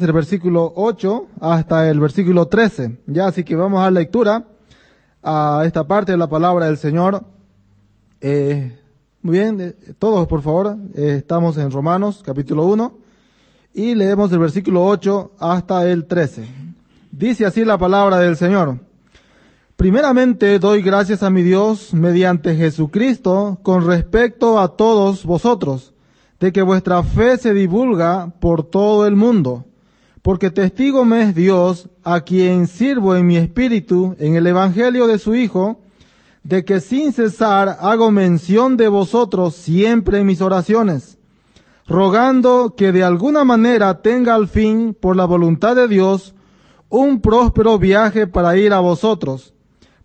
El versículo 8 hasta el versículo 13. Ya, así que vamos a dar lectura a esta parte de la palabra del Señor. Muy bien, todos por favor, estamos en Romanos capítulo 1 y leemos el versículo 8 hasta el 13. Dice así la palabra del Señor. Primeramente doy gracias a mi Dios mediante Jesucristo con respecto a todos vosotros, de que vuestra fe se divulga por todo el mundo. Porque testigo me es Dios, a quien sirvo en mi espíritu, en el evangelio de su Hijo, de que sin cesar hago mención de vosotros siempre en mis oraciones, rogando que de alguna manera tenga al fin, por la voluntad de Dios, un próspero viaje para ir a vosotros,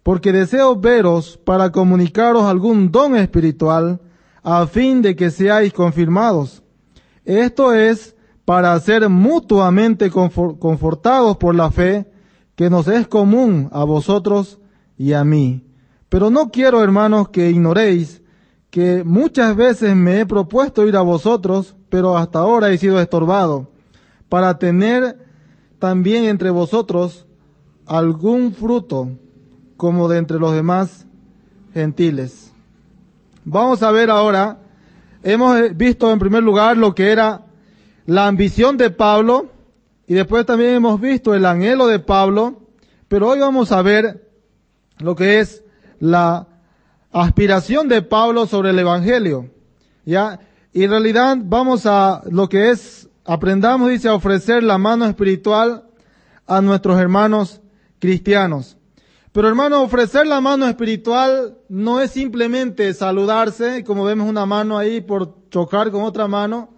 porque deseo veros para comunicaros algún don espiritual, a fin de que seáis confirmados. Esto es, para ser mutuamente confortados por la fe que nos es común a vosotros y a mí. Pero no quiero, hermanos, que ignoréis que muchas veces me he propuesto ir a vosotros, pero hasta ahora he sido estorbado, para tener también entre vosotros algún fruto, como de entre los demás gentiles. Vamos a ver ahora, hemos visto en primer lugar lo que era la ambición de Pablo, y después también hemos visto el anhelo de Pablo, pero hoy vamos a ver lo que es la aspiración de Pablo sobre el Evangelio, ¿ya? Y en realidad vamos a lo que es, aprendamos, dice, a ofrecer la mano espiritual a nuestros hermanos cristianos. Pero hermano, ofrecer la mano espiritual no es simplemente saludarse, como vemos una mano ahí por chocar con otra mano.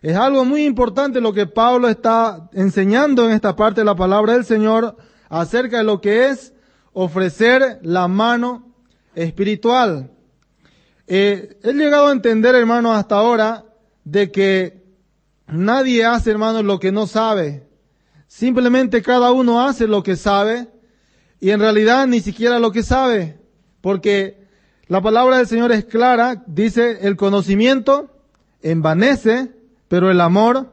Es algo muy importante lo que Pablo está enseñando en esta parte de la palabra del Señor acerca de lo que es ofrecer la mano espiritual. He llegado a entender, hermano, hasta ahora de que nadie hace, hermano, lo que no sabe. Simplemente cada uno hace lo que sabe y en realidad ni siquiera lo que sabe. Porque la palabra del Señor es clara, dice, el conocimiento envanece, pero el amor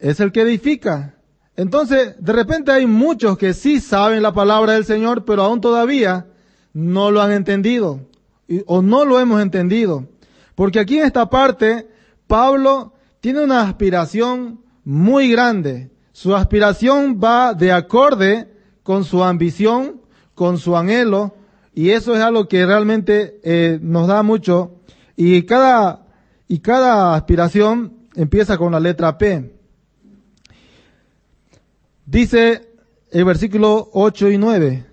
es el que edifica. Entonces, de repente hay muchos que sí saben la palabra del Señor, pero aún todavía no lo han entendido, o no lo hemos entendido. Porque aquí en esta parte, Pablo tiene una aspiración muy grande. Su aspiración va de acorde con su ambición, con su anhelo, y eso es algo que realmente nos da mucho. Y cada aspiración empieza con la letra P. Dice el versículo 8 y 9,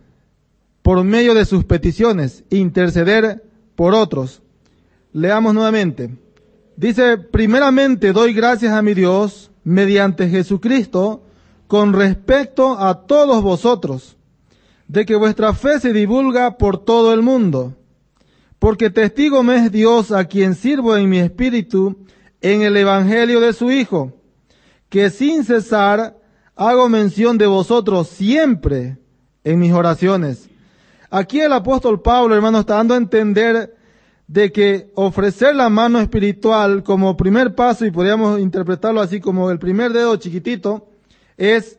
por medio de sus peticiones, interceder por otros. Leamos nuevamente. Dice, primeramente doy gracias a mi Dios mediante Jesucristo con respecto a todos vosotros, de que vuestra fe se divulga por todo el mundo, porque testigo me es Dios, a quien sirvo en mi espíritu, en el evangelio de su Hijo, que sin cesar hago mención de vosotros siempre en mis oraciones. Aquí el apóstol Pablo, hermano, está dando a entender de que ofrecer la mano espiritual como primer paso, y podríamos interpretarlo así como el primer dedo chiquitito, es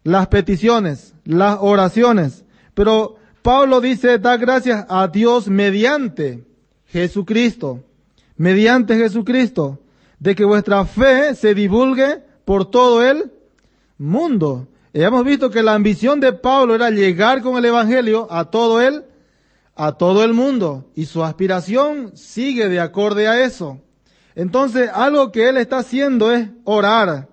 las peticiones, las oraciones. Pero Pablo dice, da gracias a Dios mediante Jesucristo, de que vuestra fe se divulgue por todo el mundo. Y hemos visto que la ambición de Pablo era llegar con el evangelio a todo el mundo, y su aspiración sigue de acorde a eso. Entonces, algo que él está haciendo es orar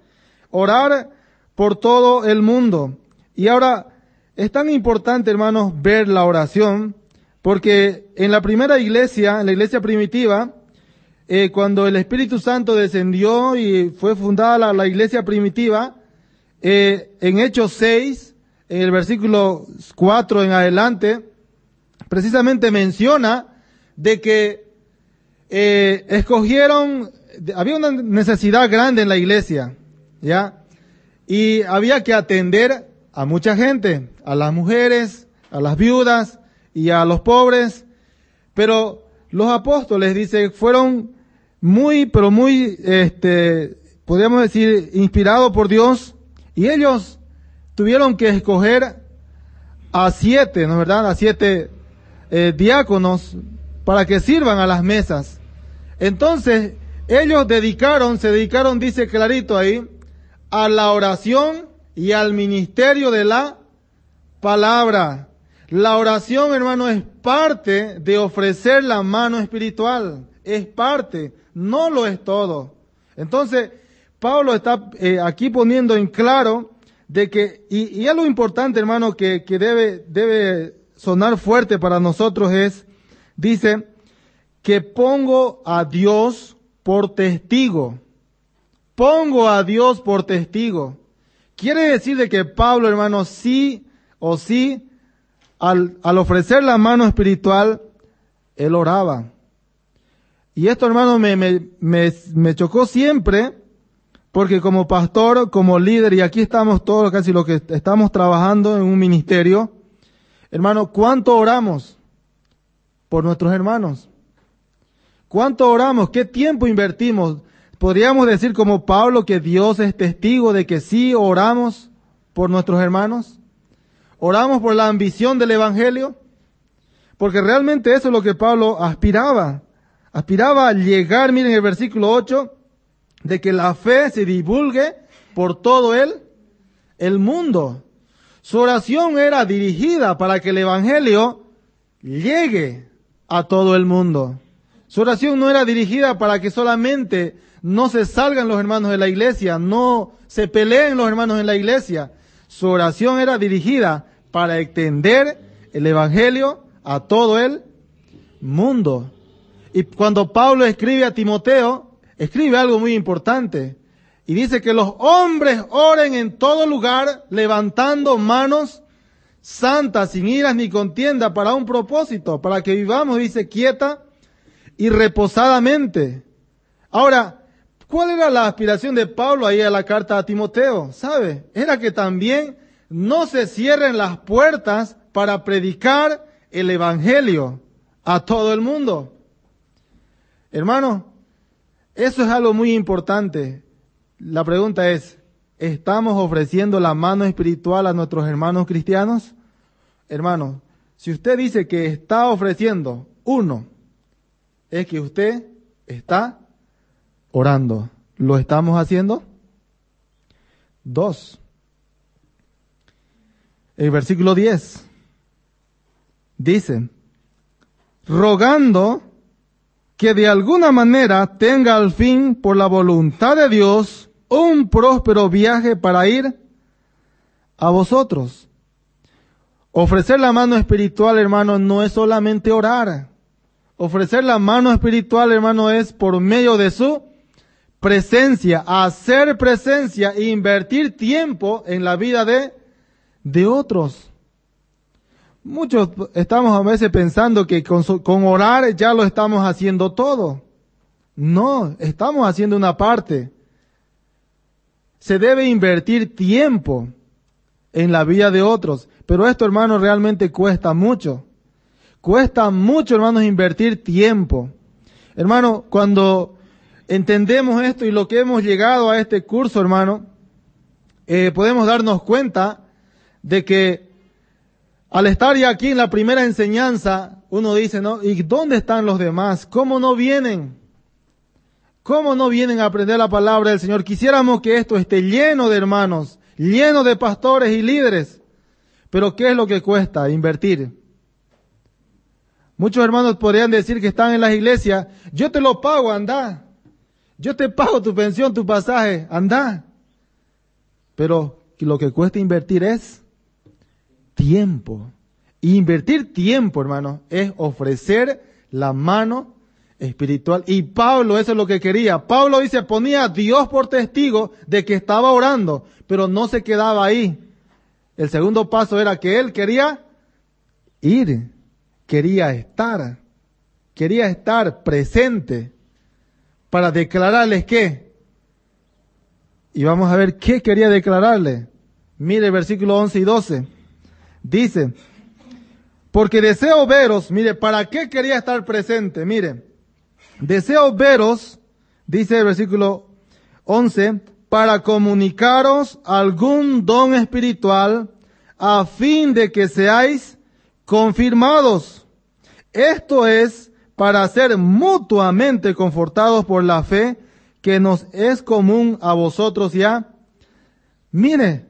por todo el mundo. Y ahora, es tan importante, hermanos, ver la oración, porque en la primera iglesia, en la iglesia primitiva, cuando el Espíritu Santo descendió y fue fundada la iglesia primitiva, en Hechos 6, en el versículo 4 en adelante, precisamente menciona de que había una necesidad grande en la iglesia, ¿ya? Y había que atender a mucha gente, a las mujeres, a las viudas y a los pobres, pero los apóstoles, dice, fueron muy, podríamos decir, inspirados por Dios, Y ellos tuvieron que escoger a 7, ¿no es verdad? A 7 diáconos para que sirvan a las mesas. Entonces, ellos se dedicaron, dice clarito ahí, a la oración y al ministerio de la palabra. La oración, hermano, es parte de ofrecer la mano espiritual. Es parte, no lo es todo. Entonces, Pablo está aquí poniendo en claro de que, y es lo importante, hermano, que debe sonar fuerte para nosotros dice, que pongo a Dios por testigo. Pongo a Dios por testigo. Quiere decir de que Pablo, hermano, sí o sí, al ofrecer la mano espiritual, él oraba. Y esto, hermano, me chocó siempre, porque como pastor, como líder, y aquí estamos todos casi los que estamos trabajando en un ministerio, hermano, ¿cuánto oramos por nuestros hermanos? ¿Cuánto oramos? ¿Qué tiempo invertimos? ¿Podríamos decir como Pablo que Dios es testigo de que sí oramos por nuestros hermanos? ¿Oramos por la ambición del Evangelio? Porque realmente eso es lo que Pablo aspiraba. Aspiraba a llegar, miren el versículo 8, de que la fe se divulgue por todo el mundo. Su oración era dirigida para que el Evangelio llegue a todo el mundo. Su oración no era dirigida para que solamente no se salgan los hermanos de la iglesia, no se peleen los hermanos en la iglesia. Su oración era dirigida para extender el Evangelio a todo el mundo. Y cuando Pablo escribe a Timoteo, escribe algo muy importante. Y dice que los hombres oren en todo lugar, levantando manos santas, sin iras ni contienda, para un propósito, para que vivamos, dice, quieta y reposadamente. Ahora, ¿cuál era la aspiración de Pablo ahí a la carta a Timoteo? ¿Sabe? Era que también no se cierren las puertas para predicar el Evangelio a todo el mundo. Hermano, eso es algo muy importante. La pregunta es, ¿estamos ofreciendo la mano espiritual a nuestros hermanos cristianos? Hermano, si usted dice que está ofreciendo, uno, es que usted está orando. ¿Lo estamos haciendo? 2. El versículo 10 dice, rogando que de alguna manera tenga al fin, por la voluntad de Dios, un próspero viaje para ir a vosotros. Ofrecer la mano espiritual, hermano, no es solamente orar. Ofrecer la mano espiritual, hermano, es por medio de su presencia, hacer presencia e invertir tiempo en la vida de otros. Muchos estamos a veces pensando que con orar ya lo estamos haciendo todo. No, estamos haciendo una parte. Se debe invertir tiempo en la vida de otros. Pero esto, hermano, realmente cuesta mucho. Cuesta mucho, hermanos, invertir tiempo. Hermano, cuando entendemos esto y lo que hemos llegado a este curso, hermano, podemos darnos cuenta de que al estar ya aquí en la primera enseñanza, uno dice, ¿no? ¿Y dónde están los demás? ¿Cómo no vienen? ¿Cómo no vienen a aprender la palabra del Señor? Quisiéramos que esto esté lleno de hermanos, lleno de pastores y líderes. Pero ¿qué es lo que cuesta? Invertir. Muchos hermanos podrían decir que están en las iglesias, yo te lo pago, anda. Yo te pago tu pensión, tu pasaje, anda. Pero lo que cuesta invertir es tiempo. Y invertir tiempo, hermano, es ofrecer la mano espiritual. Y Pablo, eso es lo que quería. Pablo dice, ponía a Dios por testigo de que estaba orando, pero no se quedaba ahí. El segundo paso era que él quería ir, quería estar presente para declararles qué. Y vamos a ver qué quería declararle. Mire el versículo 11 y 12. Dice, porque deseo veros, mire, ¿para qué quería estar presente? Mire, deseo veros, dice el versículo 11, para comunicaros algún don espiritual a fin de que seáis confirmados. Esto es para ser mutuamente confortados por la fe que nos es común a vosotros ya. Mire,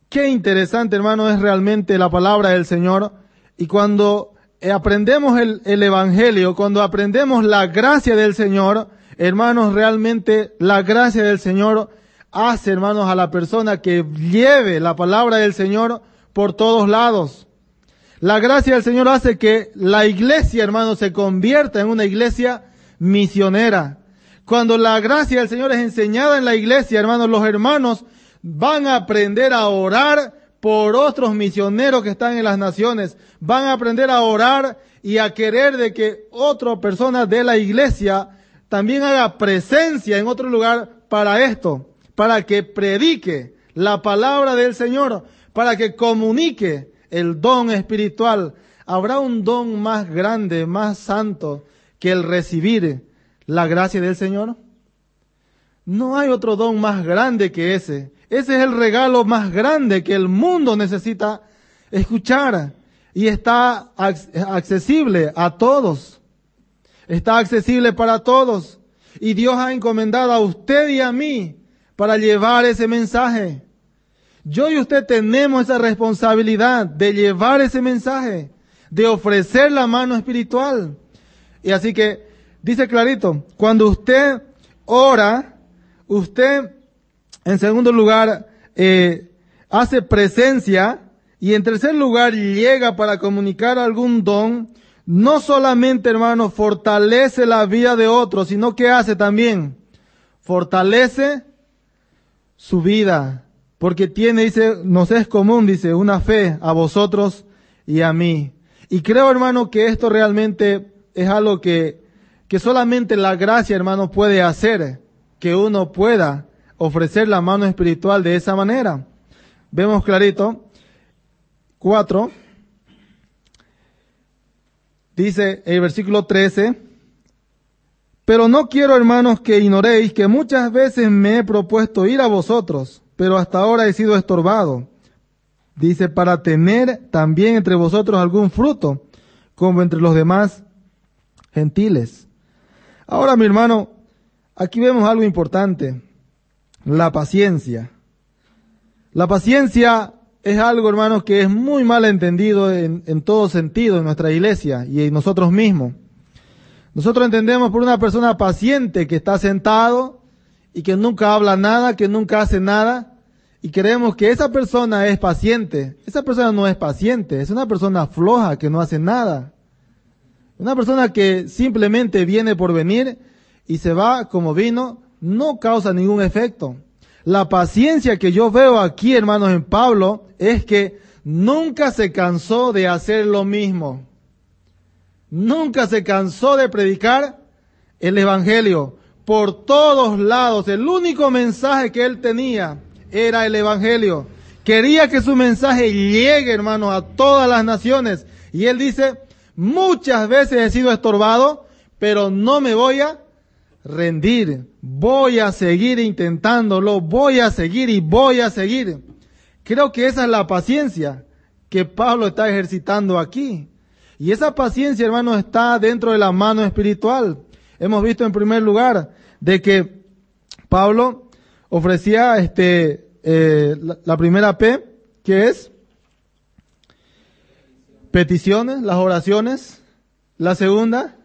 qué interesante, hermano, es realmente la palabra del Señor. Y cuando aprendemos el Evangelio, cuando aprendemos la gracia del Señor, hermanos, realmente la gracia del Señor hace, hermanos, a la persona que lleve la palabra del Señor por todos lados. La gracia del Señor hace que la iglesia, hermanos, se convierta en una iglesia misionera. Cuando la gracia del Señor es enseñada en la iglesia, hermanos, los hermanos van a aprender a orar por otros misioneros que están en las naciones. Van a aprender a orar y a querer de que otra persona de la iglesia también haga presencia en otro lugar para esto, para que predique la palabra del Señor, para que comunique el don espiritual. ¿Habrá un don más grande, más santo que el recibir la gracia del Señor? No hay otro don más grande que ese. Ese es el regalo más grande que el mundo necesita escuchar. Y está accesible a todos. Está accesible para todos. Y Dios ha encomendado a usted y a mí para llevar ese mensaje. Yo y usted tenemos esa responsabilidad de llevar ese mensaje, de ofrecer la mano espiritual. Y así que dice clarito, cuando usted ora, usted en segundo lugar hace presencia, y en tercer lugar llega para comunicar algún don. No solamente, hermano, fortalece la vida de otros, sino que hace también, fortalece su vida, porque tiene, dice, nos es común, dice, una fe a vosotros y a mí. Y creo, hermano, que esto realmente es algo que solamente la gracia, hermano, puede hacer, que uno pueda ofrecer la mano espiritual de esa manera. Vemos clarito, 4, dice el versículo 13, pero no quiero, hermanos, que ignoréis que muchas veces me he propuesto ir a vosotros, pero hasta ahora he sido estorbado. Dice, para tener también entre vosotros algún fruto, como entre los demás gentiles. Ahora, mi hermano, aquí vemos algo importante, la paciencia. La paciencia es algo, hermanos, que es muy mal entendido en todo sentido en nuestra iglesia y en nosotros mismos. Nosotros entendemos por una persona paciente que está sentado y que nunca habla nada, que nunca hace nada, y creemos que esa persona es paciente. Esa persona no es paciente, es una persona floja que no hace nada. Una persona que simplemente viene por venir y se va como vino, no causa ningún efecto. La paciencia que yo veo aquí, hermanos, en Pablo, es que nunca se cansó de hacer lo mismo. Nunca se cansó de predicar el Evangelio por todos lados. El único mensaje que él tenía era el Evangelio. Quería que su mensaje llegue, hermanos, a todas las naciones. Y él dice, muchas veces he sido estorbado, pero no me voy a rendir. Voy a seguir intentándolo, voy a seguir y voy a seguir. Creo que esa es la paciencia que Pablo está ejercitando aquí. Y esa paciencia, hermanos, está dentro de la mano espiritual. Hemos visto en primer lugar de que Pablo ofrecía la primera P, que es peticiones, las oraciones. La segunda,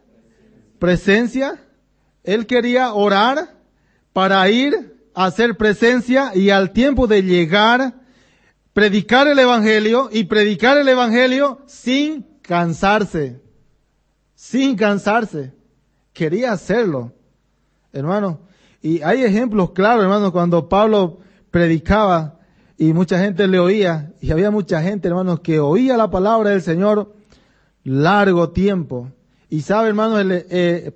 presencia. Él quería orar para ir a hacer presencia y al tiempo de llegar, predicar el Evangelio y predicar el Evangelio sin cansarse. Sin cansarse. Quería hacerlo, hermano. Y hay ejemplos claros, hermano, cuando Pablo predicaba y mucha gente le oía, y había mucha gente, hermanos, que oía la palabra del Señor largo tiempo. Y sabe, hermano,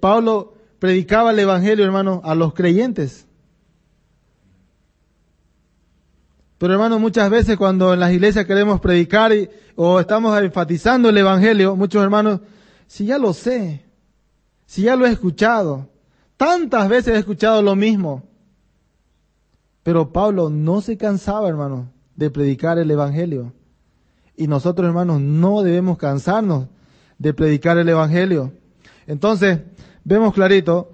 Pablo predicaba el Evangelio, hermano, a los creyentes. Pero, hermano, muchas veces cuando en las iglesias queremos predicar o estamos enfatizando el Evangelio, muchos hermanos, si ya lo sé, si ya lo he escuchado, tantas veces he escuchado lo mismo. Pero Pablo no se cansaba, hermanos, de predicar el Evangelio. Y nosotros, hermanos, no debemos cansarnos de predicar el Evangelio. Entonces, vemos clarito.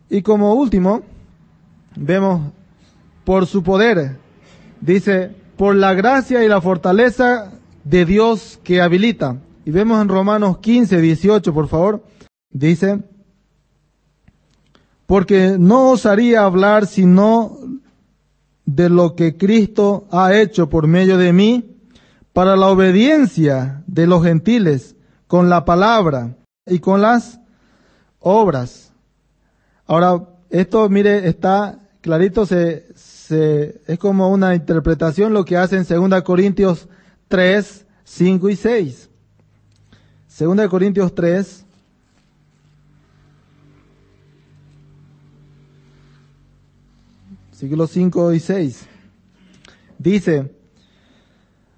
Y como último, vemos por su poder. Dice, por la gracia y la fortaleza de Dios que habilita. Y vemos en Romanos 15, 18, por favor. Dice, porque no osaría hablar sino de lo que Cristo ha hecho por medio de mí para la obediencia de los gentiles con la palabra y con las obras. Ahora, esto, mire, está clarito, es como una interpretación lo que hace en 2 Corintios 3, 5 y 6. 2 Corintios 3, versículos 5 y 6. Dice,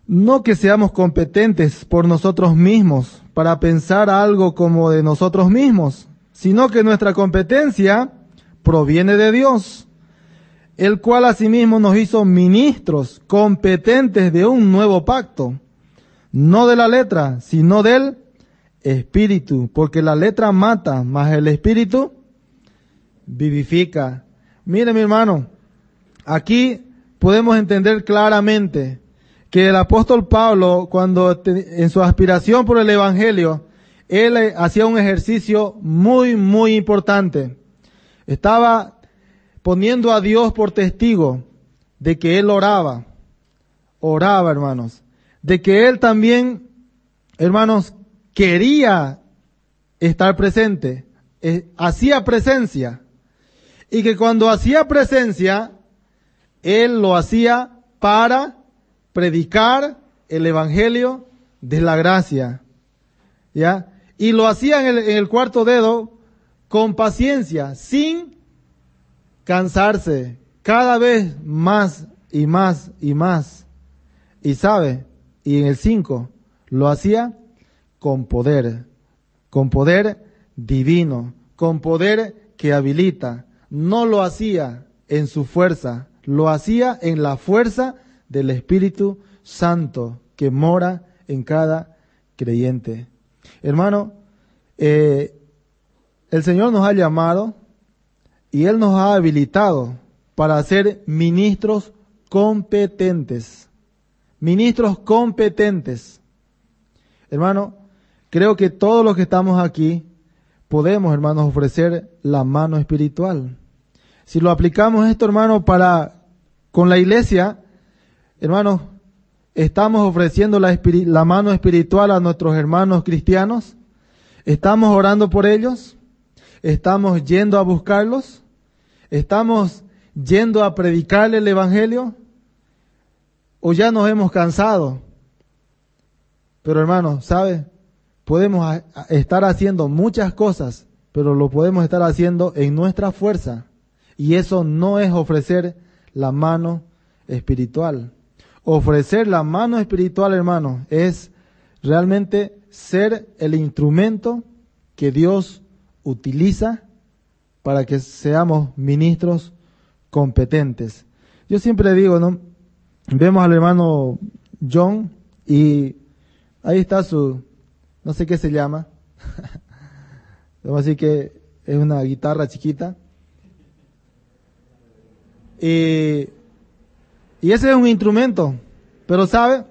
no que seamos competentes por nosotros mismos para pensar algo como de nosotros mismos, sino que nuestra competencia proviene de Dios, el cual asimismo nos hizo ministros competentes de un nuevo pacto, no de la letra, sino del Espíritu, porque la letra mata, mas el Espíritu vivifica. Mire, mi hermano, aquí podemos entender claramente que el apóstol Pablo, cuando en su aspiración por el Evangelio, él hacía un ejercicio muy, muy importante. Estaba poniendo a Dios por testigo de que él oraba, hermanos, de que él también, hermanos, quería estar presente, hacía presencia, y que cuando hacía presencia, él lo hacía para predicar el Evangelio de la gracia, ¿ya? Y lo hacía en el cuarto dedo con paciencia, sin cansarse, cada vez más y más y más. Y sabe, y en el 5 lo hacía con poder divino, con poder que habilita. No lo hacía en su fuerza, lo hacía en la fuerza del Espíritu Santo que mora en cada creyente. Hermano, el Señor nos ha llamado y Él nos ha habilitado para ser ministros competentes. Ministros competentes. Hermano, creo que todos los que estamos aquí podemos, hermanos, ofrecer la mano espiritual. Si lo aplicamos esto, hermano, con la iglesia, hermanos, estamos ofreciendo la mano espiritual a nuestros hermanos cristianos. Estamos orando por ellos. Estamos yendo a buscarlos. Estamos yendo a predicarle el Evangelio. O ya nos hemos cansado. Pero hermanos, ¿sabe? Podemos estar haciendo muchas cosas, pero lo podemos estar haciendo en nuestra fuerza. Y eso no es ofrecer la mano espiritual. Ofrecer la mano espiritual, hermano, es realmente ser el instrumento que Dios utiliza para que seamos ministros competentes. Yo siempre digo, ¿no? Vemos al hermano John y ahí está no sé qué se llama. Vamos a decir que es una guitarra chiquita. Y ese es un instrumento, pero ¿sabe?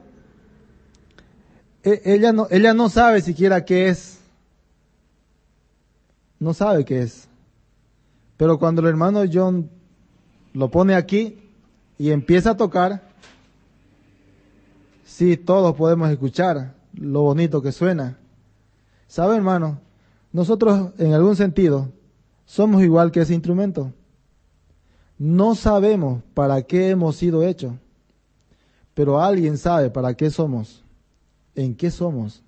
Ella no sabe siquiera qué es. No sabe qué es. Pero cuando el hermano John lo pone aquí y empieza a tocar, sí, todos podemos escuchar lo bonito que suena. ¿Sabe, hermano? Nosotros, en algún sentido, somos igual que ese instrumento. No sabemos para qué hemos sido hechos, pero alguien sabe para qué somos, en qué somos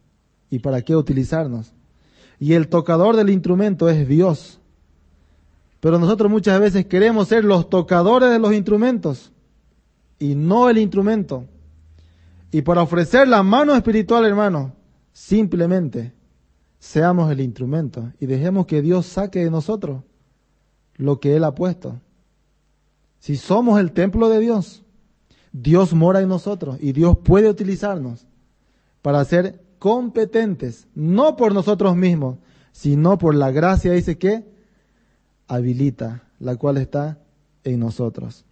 y para qué utilizarnos. Y el tocador del instrumento es Dios. Pero nosotros muchas veces queremos ser los tocadores de los instrumentos y no el instrumento. Y para ofrecer la mano espiritual, hermano, simplemente seamos el instrumento y dejemos que Dios saque de nosotros lo que Él ha puesto. Si somos el templo de Dios, Dios mora en nosotros y Dios puede utilizarnos para ser competentes, no por nosotros mismos, sino por la gracia, dice que habilita, la cual está en nosotros.